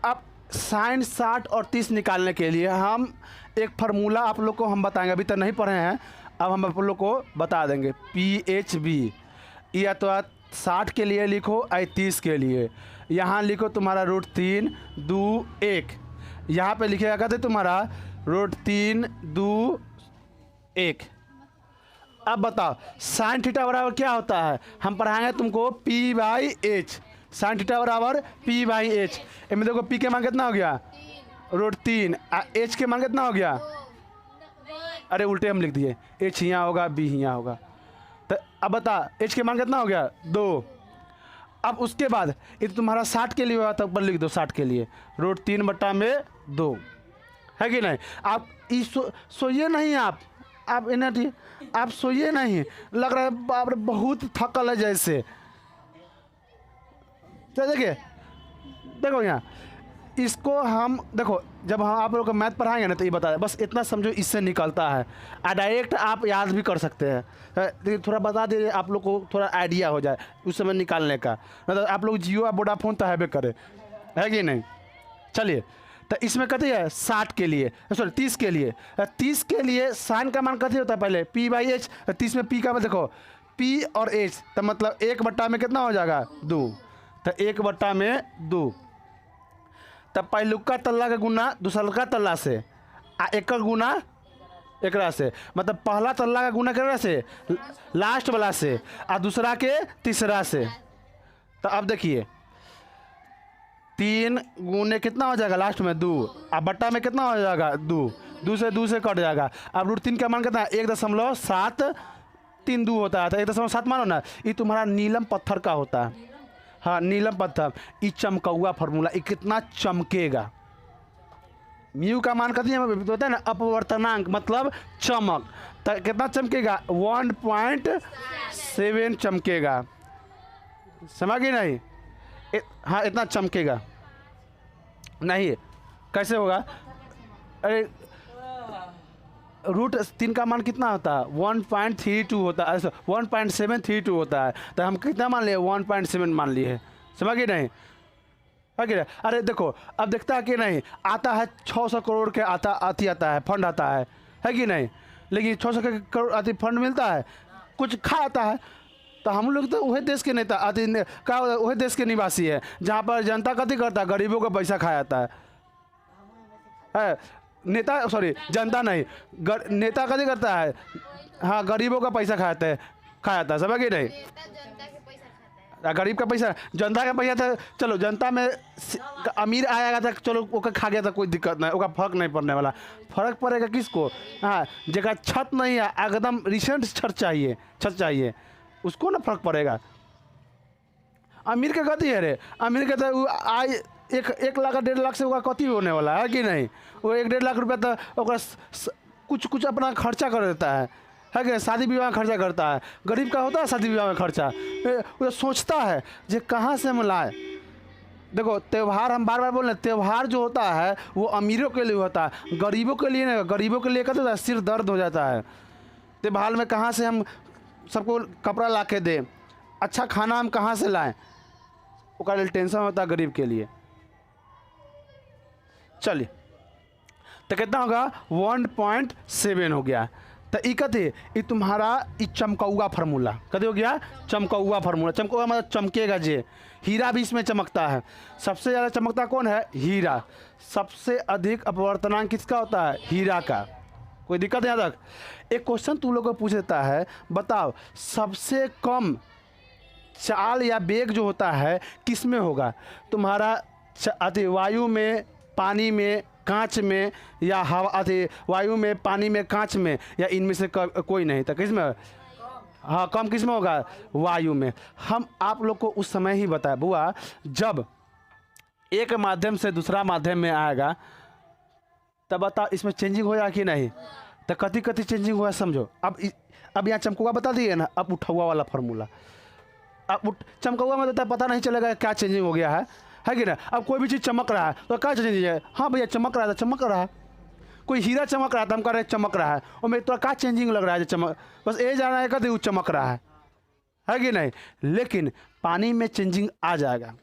अब साइन 60 और 30 निकालने के लिए हम एक फार्मूला आप लोग को हम बताएंगे, अभी तक नहीं पढ़े हैं, अब हम आप लोग को बता देंगे। PHB या तो 60 के लिए लिखो, 30 के लिए यहाँ लिखो तुम्हारा √3 2 1, यहाँ पे लिखेगा कहते तुम्हारा √3 2 1। अब बताओ साइन थीटा बराबर क्या होता है, हम पढ़ाएंगे तुमको P/H। साइन थीटा बराबर P/H। इनमें देखो P के मान कितना हो गया √3, H के मान कितना हो गया, अरे उल्टे हम लिख दिए, H यहाँ होगा B यहाँ होगा। तो अब बता H के मान कितना हो गया 2। अब उसके बाद ये तो तुम्हारा 60 के लिए हुआ था, ऊपर लिख दो 60 के लिए √3 बट्टा में 2, है कि नहीं। आप सोइए नहीं, आप इन्हें आप सोइए नहीं, लग रहा है बाप रे बहुत थकल है जैसे। तो देखिए देखो यहाँ इसको हम देखो, जब हम आप लोग को मैथ पढ़ाएंगे ना तो ये बता दें, बस इतना समझो इससे निकलता है, डायरेक्ट आप याद भी कर सकते हैं, लेकिन थोड़ा बता दीजिए आप लोग को थोड़ा आइडिया हो जाए उस समय निकालने का, मतलब आप लोग जियो या वोडाफोन तो हैबे करे, है कि नहीं। चलिए तो इसमें कथी है 60 के लिए, सॉरी 30 के लिए, 30 के लिए साइन का मान कथी होता है पहले P/H, 30 में P का देखो P और H, तो मतलब 1 बट्टा में कितना हो जाएगा 2, तो 1 बट्टा में 2। तब पहलुका तल्ला का गुना दूसरका तल्ला से, एक गुना एकरा से, मतलब पहला तल्ला का गुना केकरा से लास्ट वाला से, और दूसरा के तीसरा से। तो अब देखिए 3 गुने कितना हो जाएगा लास्ट में 2, और बट्टा में कितना हो जाएगा 2, 2 से कट जाएगा। अब √3 का मान कितना है 1.732 होता है, तो 1.7 मानो ना, ये तुम्हारा नीलम पत्थर का होता है, हाँ नीलम पत्थर। ये चमकौआ फार्मूला, ये कितना चमकेगा। म्यू का मान कथी होता है ना अपवर्तनांक, मतलब चमक, तो कितना चमकेगा 1.7 चमकेगा, समझ गए नहीं। हाँ इतना चमकेगा नहीं, कैसे होगा, अरे √3 का मान कितना होता है? 1.32 होता है, 1.732 होता है। तो हम कितना मान लिए? 1.7 मान लिए। समझ गए नहीं? है कि नहीं? अरे देखो अब देखता है कि नहीं, आता है 600 करोड़ के आता है फंड आता है कि नहीं? लेकिन 600 करोड़ आती फंड मिलता है, कुछ खा आता है। तो हम लोग तो वही देश के नेता आती का वही देश के निवासी है जहाँ पर जनता कथी करता है? गरीबों का पैसा खा जाता है। नेता सॉरी जनता नहीं, नेता कथी करता है? हाँ, गरीबों का पैसा खा जाता है। समझ गए नहीं? गरीब का पैसा, जनता का पैसा था। चलो जनता में अमीर आएगा था, चलो वो खा गया था, कोई दिक्कत नहीं, उसका फर्क नहीं पड़ने वाला। फर्क पड़ेगा किसको? हाँ, जगह छत नहीं है, एकदम रिसेंट छत चाहिए, उसको ना फर्क पड़ेगा। अमीर का गति है रे, अमीर का तो आय 1 लाख 1.5 लाख से उसका कति होने वाला है कि नहीं? वो 1-1.5 लाख रुपया तो कुछ अपना खर्चा कर देता है कि शादी विवाह में खर्चा करता है। गरीब का होता है शादी विवाह में खर्चा, वो सोचता है जे कहाँ से हम लाए। देखो त्यौहार, हम बार बार बोल रहे हैं, त्यौहार जो होता है वो अमीरों के लिए होता है, गरीबों के लिए नहीं। गरीबों के लिए कहते हैं सिर दर्द हो जाता है। त्यौहार में कहाँ से हम सबको कपड़ा ला के दें, अच्छा खाना हम कहाँ से लाएं, उसका लिए टेंशन होता है गरीब के लिए। चलिए तो कितना होगा? 1.7 हो गया। तो ये कथी? ये तुम्हारा चमकौआ फार्मूला कथी हो गया? चमकौआ फार्मूला। चमकौआ मतलब चमकेगा जे। हीरा भी इसमें चमकता है। सबसे ज़्यादा चमकता कौन है? हीरा। सबसे अधिक अपवर्तनांक किसका होता है? हीरा का। कोई दिक्कत यहाँ तक? एक क्वेश्चन तुम लोग को पूछ देता है, बताओ सबसे कम चाल या वेग जो होता है किस में होगा? तुम्हारा वायु में, पानी में, कांच में, या हवा वायु में, पानी में, कांच में, या इनमें से कोई नहीं। तो किस में? हाँ, कम किस में होगा? वायु में। हम आप लोग को उस समय ही बताया बुआ, जब एक माध्यम से दूसरा माध्यम में आएगा तब बताओ इसमें चेंजिंग होगा कि नहीं? तो कथी चेंजिंग हुआ समझो। अब यहाँ चमकौआ बता दिए ना, अब उठौआ वाला फार्मूला। अब चमकौआ में देता पता नहीं चलेगा क्या चेंजिंग हो गया है कि ना? अब कोई भी चीज़ चमक रहा है तो क्या चेंजिंग है? हाँ भैया चमक रहा था, चमक रहा है। कोई हीरा चमक रहा था, हम कह रहे चमक रहा है, और मेरे तो क्या चेंजिंग लग रहा है? चमक, बस ये जाना है कहते वो चमक रहा है कि नहीं? लेकिन पानी में चेंजिंग आ जाएगा।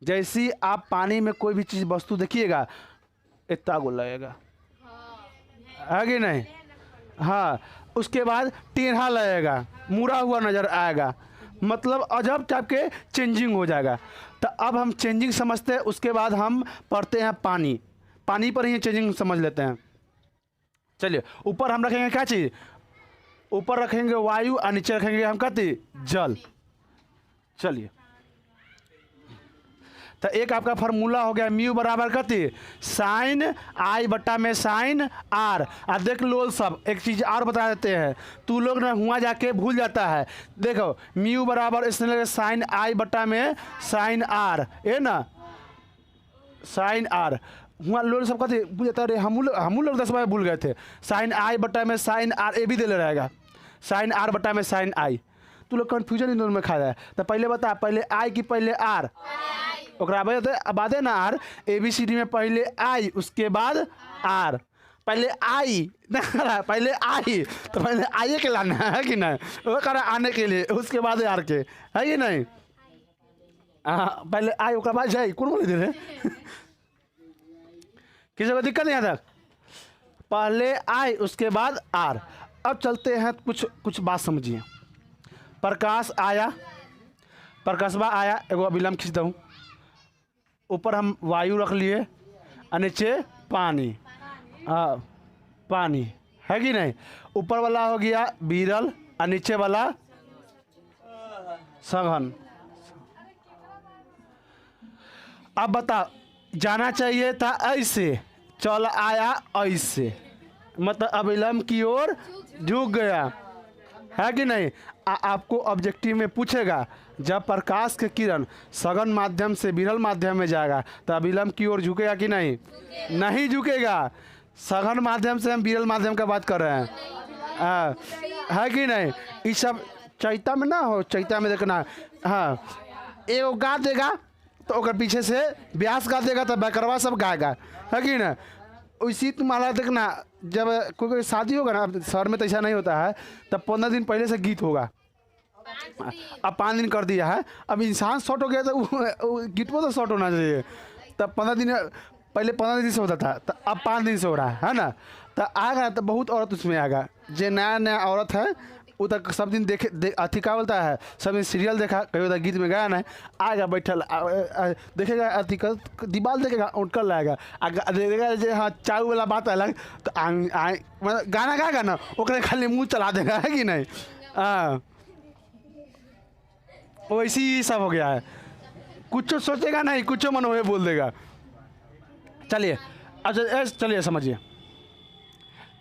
जैसी आप पानी में कोई भी चीज़ वस्तु देखिएगा इतना गो लगेगा, है कि नहीं? हाँ, उसके बाद टेढ़ा लगेगा, मुड़ा हुआ नज़र आएगा, मतलब अजब टाइप के चेंजिंग हो जाएगा। तो अब हम चेंजिंग समझते हैं, उसके बाद हम पढ़ते हैं पानी पर ही चेंजिंग समझ लेते हैं। चलिए, ऊपर हम रखेंगे क्या चीज़? ऊपर रखेंगे वायु और नीचे रखेंगे हम कहते जल। चलिए, तो एक आपका फार्मूला हो गया म्यू बराबर कहती साइन आई बट्टा में साइन आर। और देख लो सब एक चीज़ और बता देते हैं, तू लोग ना हुआ जाके भूल जाता है। देखो म्यू बराबर इसलिए साइन आई बट्टा में साइन आर, ये ना साइन आर हुआ लोग सब कहते भूल जाता है। हम लोग 10 बार भूल गए थे। साइन आई बट्टा में साइन आर, ए भी दे ले रहेगा, साइन आर बट्टा में साइन आई। तू लोग कन्फ्यूजन इन दोनों में खा जाए। तो पहले बता, पहले आई कि पहले आर? ओकरा बादे ना आर, ABCD में पहले आई उसके बाद आर। पहले आई पहले आई, तो पहले आई के लाना है कि नहीं? वो करा आने के लिए, उसके बाद आर के, है कि नहीं? हाँ, पहले आई ओकरा बाद जाई। कौन बोले दे किसी को दिक्कत नहीं आता? पहले आई उसके बाद आर। अब चलते हैं कुछ बात समझिए। प्रकाश आया, प्रकाशवा आया, एगो अभिलंब खींचता हूँ। ऊपर हम वायु रख लिए और नीचे पानी, पानी, है कि नहीं? ऊपर वाला हो गया बीरल और नीचे वाला सघन। अब बता, जाना चाहिए था ऐसे, चल आया ऐसे, मतलब अभिलंब की ओर झुक गया, है कि नहीं? आपको ऑब्जेक्टिव में पूछेगा जब प्रकाश के किरण सघन माध्यम से विरल माध्यम में जाएगा तो अभिलंब की ओर झुकेगा कि नहीं? नहीं झुकेगा। सघन माध्यम से हम विरल माध्यम का बात कर रहे हैं, है कि नहीं? ये सब चैता में ना हो, चैता में देखना। हाँ, एगो गा देगा तो ओकर पीछे से व्यास गा देगा तो बैकरवा सब गाएगा, है कि नहीं? उसी तुम्हारा देखना, जब कोई कोई शादी होगा ना, अब शहर में तो ऐसा नहीं होता है, तब 15 दिन पहले से गीत होगा। अब 5 दिन कर दिया है, अब इंसान शॉर्ट हो गया तो गीत में तो शॉर्ट होना चाहिए। तब 15 दिन पहले 15 दिन से होता था, तो अब 5 दिन से हो रहा है ना। तो आएगा तो बहुत औरत उसमें आएगा, जो नया नया औरत है वो तक सब दिन अथी का बोलता है, सब दिन सीरियल देखा, कभी होता गीत में गाया नहीं, आएगा बैठल देखेगा, अथी कर दीवार देखेगा, उठ कर लाएगा, देखेगा जो हाँ चाय वाला बात अलग, तो मतलब गाना गाएगा ना, ओकरे खाली मुँह चला देगा, है कि नहीं। हाँ वैसे ही सब हो गया है, कुछ सोचेगा नहीं, कुछ मन हुए बोल देगा। चलिए अच्छा चलिए समझिए।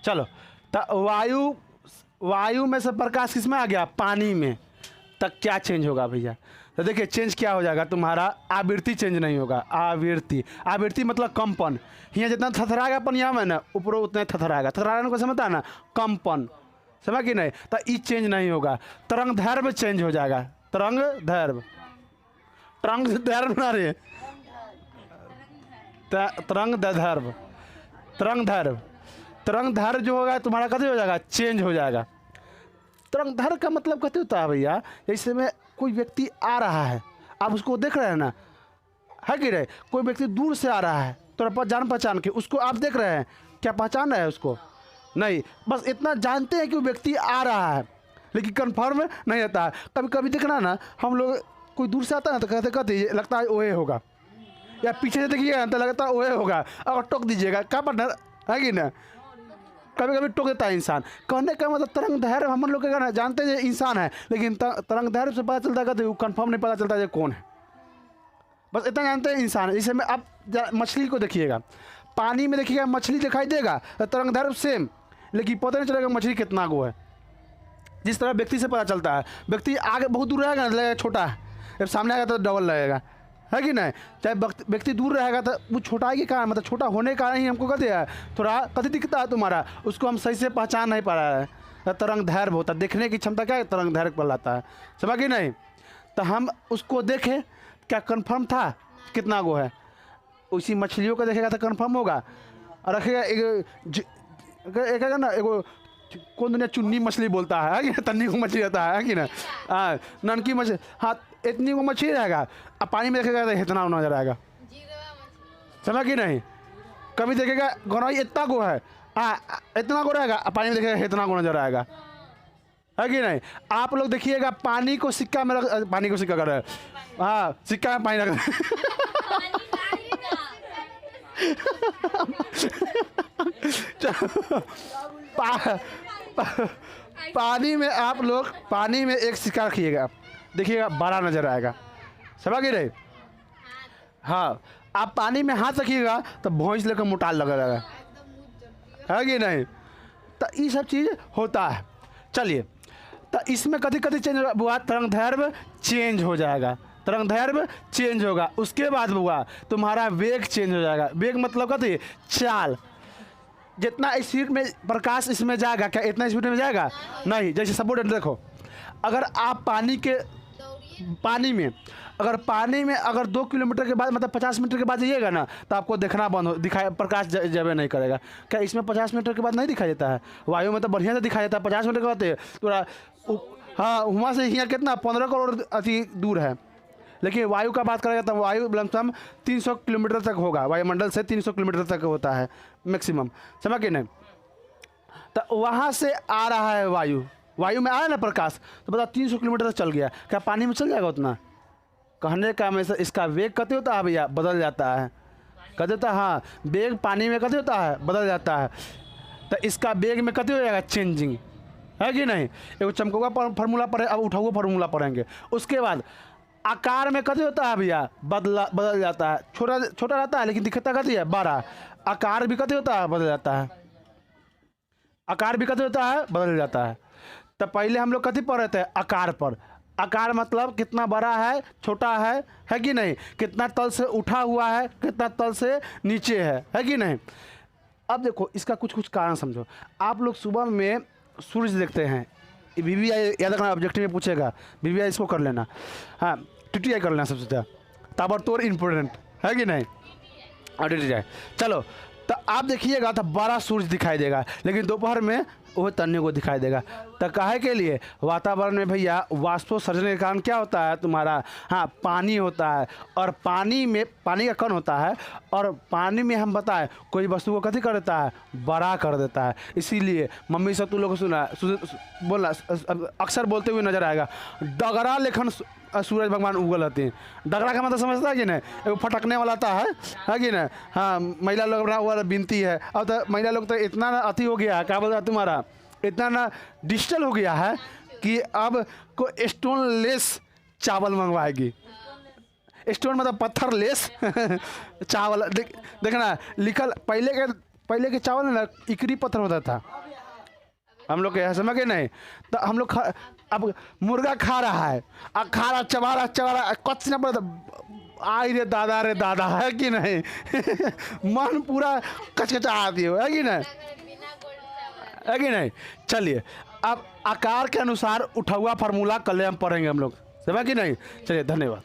चलो तो वायु में से प्रकाश किस में आ गया, पानी में, तब क्या चेंज होगा भैया। तो देखिए चेंज क्या हो जाएगा, तुम्हारा आवृत्ति चेंज नहीं होगा। आवृत्ति मतलब कंपन, यहाँ जितना थथराएगा पनिया में ना, ऊपर उतना थथराएगा, थथराने को समझता है ना, कंपन, समझ कि नहीं। तो ये चेंज नहीं होगा। तरंग दैर्घ्य चेंज हो जाएगा, तरंग दैर्घ्य ना रे, तरंग दैर्घ्य जो होगा तुम्हारा कभी हो जाएगा, चेंज हो जाएगा। तरंग दैर्घ्य का मतलब कहते होता है भैया, जैसे में कोई व्यक्ति आ रहा है, आप उसको देख रहे हैं ना, है कि नहीं। कोई व्यक्ति दूर से आ रहा है, तो जान पहचान के उसको आप देख रहे हैं, क्या पहचान रहे हैं उसको, नहीं, बस इतना जानते हैं कि वो व्यक्ति आ रहा है, लेकिन कंफर्म नहीं रहता है। कभी कभी देखना ना, हम लोग कोई दूर से आता है ना, तो कहते लगता है ओए होगा, या पीछे से देखिएगा तो लगता है ओए होगा, और टोक दीजिएगा, क्या पार्टनर, है कि ना। कभी कभी टोक देता है इंसान। कहने का मतलब तरंग दैर्घ्य हम लोग क्या जानते हैं इंसान है, लेकिन तरंग दैर्घ्य से पता चलता है कि कंफर्म नहीं पता चलता है कौन है, बस इतना जानते हैं इंसान है। जैसे में आप मछली को देखिएगा, पानी में देखिएगा मछली दिखाई देगा, तरंग दैर्घ्य सेम, लेकिन पता नहीं चलेगा मछली कितना गो है। जिस तरह व्यक्ति से पता चलता है, व्यक्ति आगे बहुत दूर रहेगा ना, लगेगा छोटा है, जब सामने आएगा तो डबल लगेगा, है कि नहीं। चाहे व्यक्ति दूर रहेगा तो वो छोटा के कारण, मतलब छोटा होने के कारण ही हमको कहते हैं थोड़ा कति दिखता है तुम्हारा, उसको हम सही से पहचान नहीं पा रहा है। तरंग दैर्घ्य होता है, देखने की क्षमता क्या है, तरंग दैर्घ्य पर लाता है, समझ कि नहीं। तो हम उसको देखें, क्या कन्फर्म था कितना गो है, उसी मछलियों को देखेगा तो कन्फर्म होगा। और रखेगा एक ना, एगो कौन दुनिया चुन्नी मछली बोलता है कि तन्नी को मछली रहता है कि ना, ननकी मछली, हाँ इतनी को मछली रहेगा, अब पानी में देखेगा तो इतना नजर आएगा, समझ कि नहीं। कभी देखेगा गौरई इतना गो है, इतना गो रहेगा, अब पानी में देखेगा इतना गो नजर आएगा, है कि नहीं। आप लोग देखिएगा पानी को सिक्का में पानी को सिक्का कर रहे हैं, हाँ सिक्का में पानी रख पानी में आप लोग पानी में एक सिक्का रखिएगा, देखिएगा बड़ा नजर आएगा, समझ गए नहीं। हाँ आप पानी में हाथ रखिएगा तो भैंस लेकर मोटाल लगा रहेगा, है कि नहीं। तो ये सब चीज़ होता है। चलिए तो इसमें कभी कभी चेंज हुआ, तरंग दैर्घ्य चेंज हो जाएगा, तरंग दैर्घ्य चेंज होगा। उसके बाद हुआ तुम्हारा वेग चेंज हो जाएगा। वेग मतलब कहते हैं चाल, जितना स्पीड में प्रकाश इसमें जाएगा, क्या इतना स्पीड में जाएगा नहीं। जैसे सपोर्ट देखो, अगर आप पानी में अगर 2 किलोमीटर के बाद, मतलब 50 मीटर के बाद जाइएगा ना, तो आपको देखना बंद हो, प्रकाश जबे नहीं करेगा। क्या इसमें 50 मीटर के बाद नहीं दिखाई देता है, वायु में तो बढ़िया से दिखाई देता है। 50 मीटर के बाद थोड़ा, हाँ वहाँ से यहाँ कितना 15 करोड़ अति दूर है, लेकिन वायु का बात करेगा तो वायु लमसम 300 किलोमीटर तक होगा, वायुमंडल से 300 किलोमीटर तक होता है मैक्सिमम, समझ के नहीं। तो वहाँ से आ रहा है वायु में आया ना प्रकाश, तो बता 300 किलोमीटर तक चल गया, क्या पानी में चल जाएगा उतना। कहने का हमेशा इसका वेग कते होता है भैया, बदल जाता है, कहते होता है हाँ वेग पानी में कते होता है, बदल जाता है। तो इसका वेग में कते हो जाएगा, चेंजिंग, है कि नहीं। एक चमकोगा फार्मूला पढ़े, अब उठाओ फार्मूला पढ़ेंगे। उसके बाद आकार में कते होता है भैया, बदल जाता है, छोटा रहता है लेकिन दिखता कते है बड़ा। आकार भी कते होता है, बदल जाता है, आकार भी कते होता है, बदल जाता है। तो पहले हम लोग कति पढ़ रहे थे, आकार पर। आकार मतलब कितना बड़ा है, छोटा है कि नहीं, कितना तल से उठा हुआ है, कितना तल से नीचे है कि नहीं। अब देखो इसका कुछ कारण समझो। आप लोग सुबह में सूरज देखते हैं, VVI याद रखना, ऑब्जेक्टिव में पूछेगा, VVI इसको कर लेना, हाँ TTI कर लेना सबसे ज़्यादा, ताबड़तोड़ इम्पोर्टेंट, है कि नहीं। और TTI चलो तो आप देखिएगा तो बड़ा सूरज दिखाई देगा, लेकिन दोपहर में वो तन्ने को दिखाई देगा। तो काहे के लिए वातावरण में भैया वाष्पोत्सर्जन के कारण क्या होता है तुम्हारा, हाँ पानी होता है, और पानी में पानी का कण होता है, और पानी में हम बताएं कोई वस्तु को कथी कर देता है, बड़ा कर देता है। इसीलिए मम्मी से तू लोग सुना बोलना अक्सर बोलते हुए नजर आएगा, डगरा लेखन सूरज भगवान उगल रहते हैं। डगरा का मतलब समझता है कि नहीं, वो फटकने वाला था है कि नहीं। हाँ महिला लोग अपना वाला बिनती है। अब तो महिला लोग तो इतना ना अति हो गया है, क्या बोलता है तुम्हारा, इतना ना डिजिटल हो गया है कि अब को स्टोन लेस चावल मंगवाएगी। स्टोन मतलब पत्थर लेस चावल। देखना लिखल, पहले के चावल ना इकरी पत्थर होता था हम लोग के यहाँ, समझ के नहीं। तो हम लोग अब मुर्गा खा रहा है, खा रहा चबा रहा कच न पड़ता, आई रे दादा है कि नहीं मन पूरा कचकचा आती है कि नहीं, है कि नहीं। चलिए अब आकार के अनुसार उठा हुआ फार्मूला कल हम पढ़ेंगे हम लोग, समझ कि नहीं। चलिए धन्यवाद।